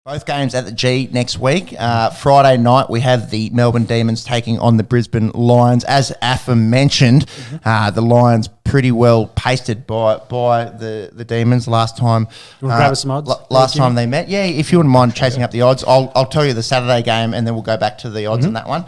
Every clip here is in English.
Both games at the G next week. Friday night, we have the Melbourne Demons taking on the Brisbane Lions. As aforementioned, the Lions pretty well pasted by the Demons last time. You want to grab us some odds? Last time they met. Yeah, if you wouldn't mind chasing up the odds, I'll tell you the Saturday game and then we'll go back to the odds on that one.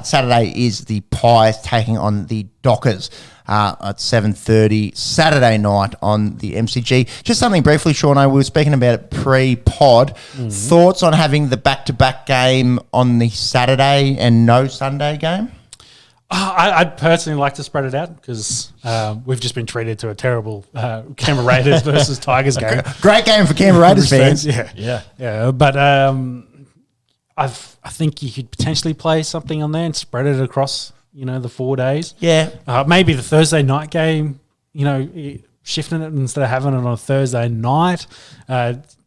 Saturday is the Pies taking on the Dockers. At 7:30 Saturday night on the MCG. Just something briefly, Sean, we were speaking about it pre-pod. Thoughts on having the back-to-back game on the Saturday and no Sunday game? I'd personally like to spread it out because we've just been treated to a terrible Canberra Raiders versus Tigers game. Great game for Canberra Raiders fans. Yeah. But I think you could potentially play something on there and spread it across the 4 days. Yeah. Maybe the Thursday night game, shifting it instead of having it on a Thursday night.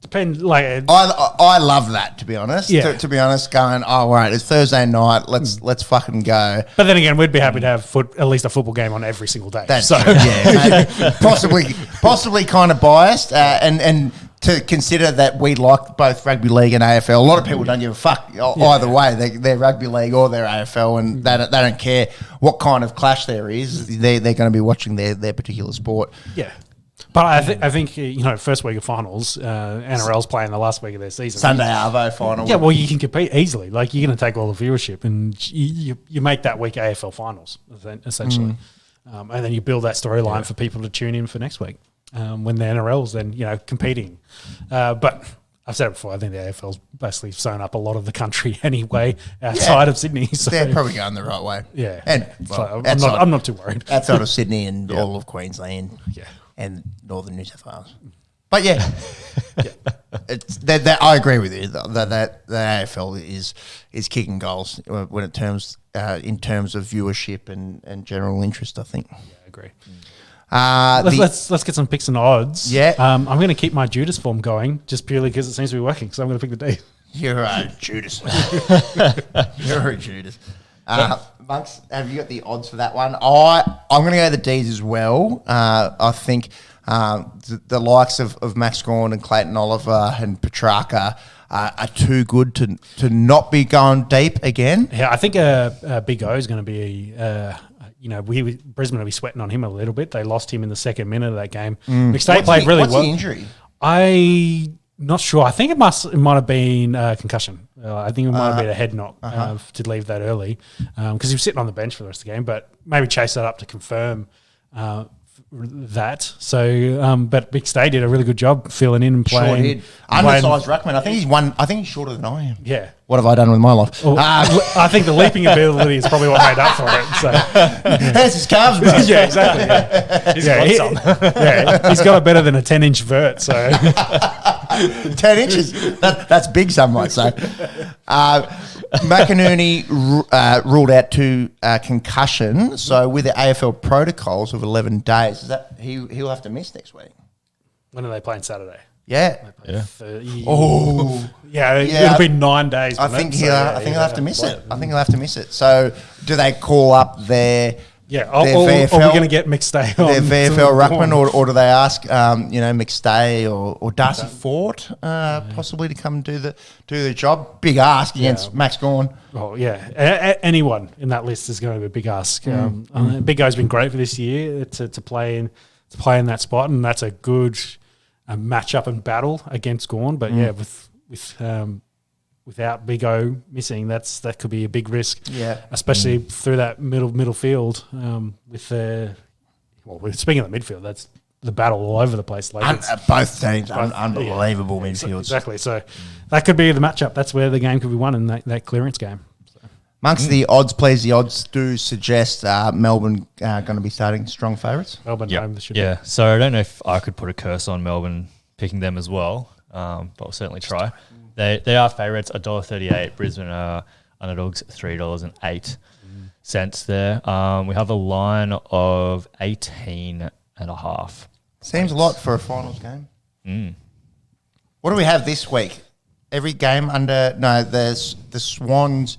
Depend like I love that, to be honest. Yeah. To be honest, going, all right, it's Thursday night, let's fucking go. But then again, we'd be happy to have at least a football game on every single day. That's possibly kind of biased, and to consider that we like both rugby league and AFL. A lot of people don't give a fuck either way. They're rugby league or they're AFL, and they don't care what kind of clash there is. They're going to be watching their particular sport. Yeah. But I think first week of finals, NRL's playing the last week of their season. Sunday Arvo final. Yeah, well, you can compete easily. Like, you're going to take all the viewership and you make that week AFL finals, essentially. And then you build that storyline for people to tune in for next week. When the NRL's then, competing. But I've said it before, I think the AFL's basically sewn up a lot of the country anyway outside of Sydney. So they're probably going the right way. Yeah. And I'm not too worried. Outside of Sydney and all of Queensland and northern New South Wales. But it's that I agree with you that the AFL is kicking goals when in terms of viewership and general interest, I think. Yeah, I agree. Let's get some picks and odds. Yeah. I'm going to keep my Judas form going just purely because it seems to be working. So I'm going to pick the D. You're a Judas. You're a Judas. Monks, have you got the odds for that one? I'm going to go the D's as well. I think the likes of Max Gawn and Clayton Oliver and Petrarca are too good to not be going deep again. Yeah, I think Big O is going to be Brisbane will be sweating on him a little bit. They lost him in the second minute of that game. McStay played really well. What's the injury? I'm not sure. I think it might have been concussion. I think it might have been a head knock to leave that early because he was sitting on the bench for the rest of the game. But maybe chase that up to confirm that. So, but Big Stay did a really good job filling in and playing. Sure did. Undersized ruckman. I think he's shorter than I am. Yeah. What have I done with my life? Well, I think the leaping ability is probably what made up for it. So. There's his calves, bro. Yeah, exactly. Yeah. He's got it better than a 10-inch vert. So 10 inches. That's big, some might say. McInerney ruled out to concussion. So with the AFL protocols of 11 days, is that he'll have to miss next week? When are they playing Saturday? Yeah. It'll be 9 days. I think he'll have to miss it. I think he'll have to miss it. So do they call up their VFL, are we going to get McStay on? Their VFL ruckman, or do they ask McStay or Darcy Fort possibly to come do the job? Big ask against Max Gawn. Oh yeah, anyone in that list is going to be a big ask. Big O's been great for this year to play in that spot, and that's a good match-up and battle against Gawn. But without Big O missing, that could be a big risk. Yeah, especially through that middle field. Speaking of the midfield, that's the battle all over the place. Like both teams, unbelievable midfields. Exactly. So that could be the matchup. That's where the game could be won in that clearance game. Amongst the odds, please, the odds do suggest Melbourne going to be starting strong favourites. Melbourne home should be. Yeah, so I don't know if I could put a curse on Melbourne picking them as well, but we'll certainly try. They are favourites, $1.38. Brisbane are underdogs, $3.08 there. We have a line of 18.5. Seems a lot for a finals game. What do we have this week? Every game there's the Swans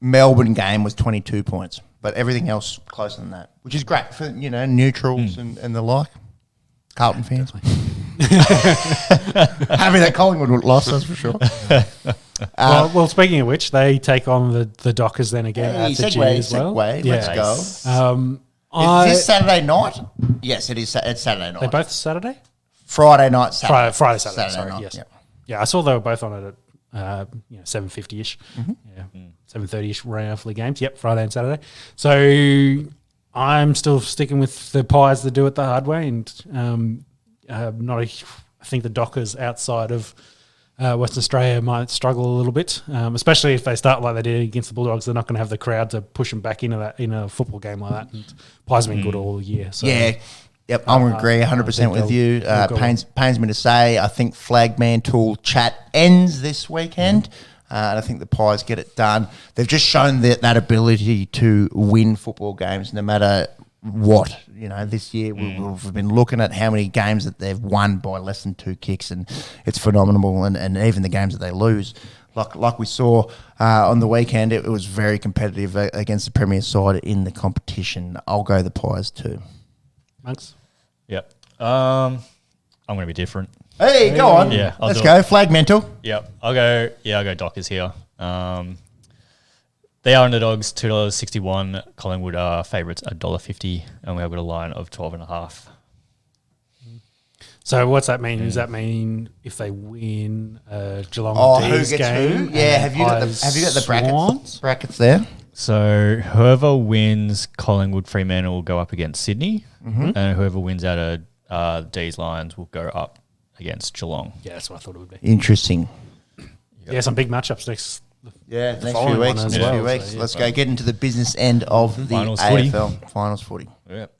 Melbourne game was 22 points, but everything else closer than that, which is great for neutrals and the like. Carlton fans. Happy that Collingwood lost, that's for sure. Well, speaking of which, they take on the Dockers then again at the G as well. Let's go. Is this Saturday night? Yes, it is. It's Saturday night. They're both Saturday? Friday night, Saturday. Friday, Saturday, sorry, night. yes. Yep. Yeah, I saw they were both on it at 7:50ish. Yeah, 7:30ish roughly games. Yep, Friday and Saturday. So I'm still sticking with the Pies that do it the hard way, and I think the Dockers outside of Western Australia might struggle a little bit, especially if they start like they did against the Bulldogs. They're not going to have the crowd to push them back into that in a football game like that. And Pies have been good all year. So. Yeah. Yep, I would agree 100% with you. Pains me to say, I think flag man tool chat ends this weekend. And I think the Pies get it done. They've just shown that ability to win football games no matter what. You know, this year we've been looking at how many games that they've won by less than 2 kicks, and it's phenomenal. And even the games that they lose, like we saw on the weekend, it was very competitive against the Premier side in the competition. I'll go the Pies too. Monks? Yep. I'm going to be different. Hey, go on. Yeah, let's go. Flag mental. Yep. I'll go Dockers here. They are underdogs, $2.61. Collingwood are favourites, $1.50, and we have got a line of 12.5. So what's that mean? Does that mean if they win Geelong Dees who gets game? who? Yeah, have you got the brackets there? So whoever wins Collingwood Fremantle will go up against Sydney, and whoever wins out of Dees Lions will go up against Geelong. Yeah, that's what I thought it would be. Interesting. Yeah, some big matchups next. Next few weeks. So, Let's go get into the business end of the Finals AFL. Finals footy. Yep.